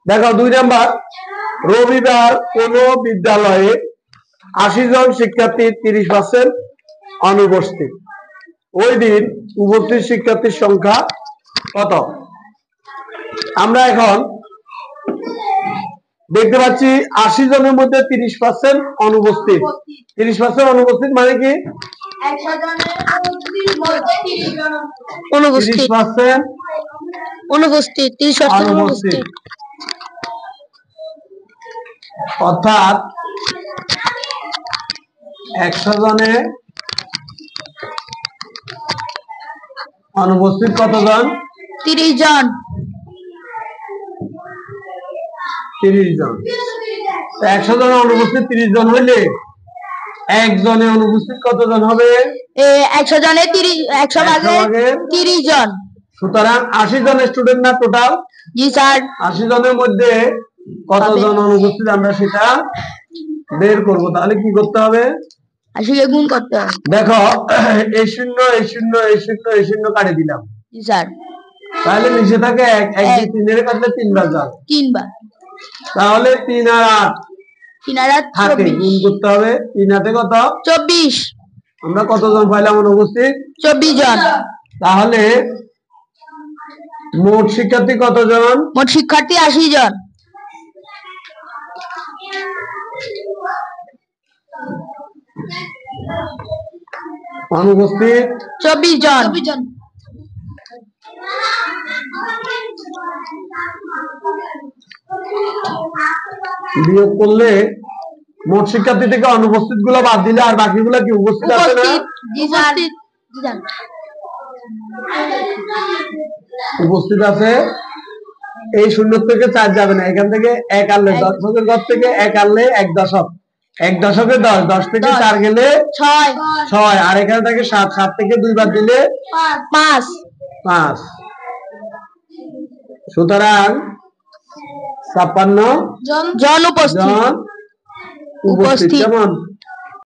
দেখো 2 নাম্বার, রবিবার কোন বিদ্যালয়ে 80 জন শিক্ষার্থী 30% অনুপস্থিত, ওই দিন উপস্থিত শিক্ষার্থীর সংখ্যা কত? আমরা এখন দেখতে পাচ্ছি 80 জনের মধ্যে 30% অনুপস্থিত। 30% অনুপস্থিত মানে কি? 100 জনের মধ্যে 30 জন অনুপস্থিত। 30% অনুপস্থিত। 30% অনুপস্থিত। অর্থাৎ 100 জনে অনুপস্থিত কতজন? 30 জন। 30 জন। 100 জন অনুপস্থিত 30 জন হইলে একজনে অনুপস্থিত কতজন হবে? 100 জনে 100 ভাগে 30 জন। সুতরাং 80 জন স্টুডেন্ট না টোটাল? জি স্যার। 80 জনের মধ্যে কতজন অনুপস্থিত আমরা সেটা বের করব। তাহলে কি করতে হবে? 80 কে গুণ করতে হবে। দেখো এই শূন্য এই শূন্য এই শূন্য এই শূন্য কাটে দিলাম। জি স্যার। তাহলে নিচে থাকে 1 1 2 3 এর কাটলে 3 বার যায়। 3 বার। তাহলে 3 আর 8 3 আর 8 থাকে, গুণ করতে হবে। 3 8 কত? 24। আমরা কতজন পাইলাম অনুপস্থিত? 24 জন। তাহলে মোট শিক্ষার্থী কতজন? মোট শিক্ষার্থী 80 জন। অনুপস্থিত 24 জন। বিয়োগ করলে মোট শিক্ষার্থী থেকে অনুপস্থিত গুলো বাদ দিলে আর বাকিগুলো কি উপস্থিত আছে না? উপস্থিত আছে। এই শূন্য থেকে 4 যাবে না, এখান থেকে 1 আনলে দশকের ঘর থেকে 1 আনলে 1 দশক, 1 দশকে 10, 10 থেকে 4 গেলে 6, আর এখানে থেকে 7, 7 থেকে 2 বাদ দিলে 5। সুতরাং 56 জন উপস্থিত। কেমন?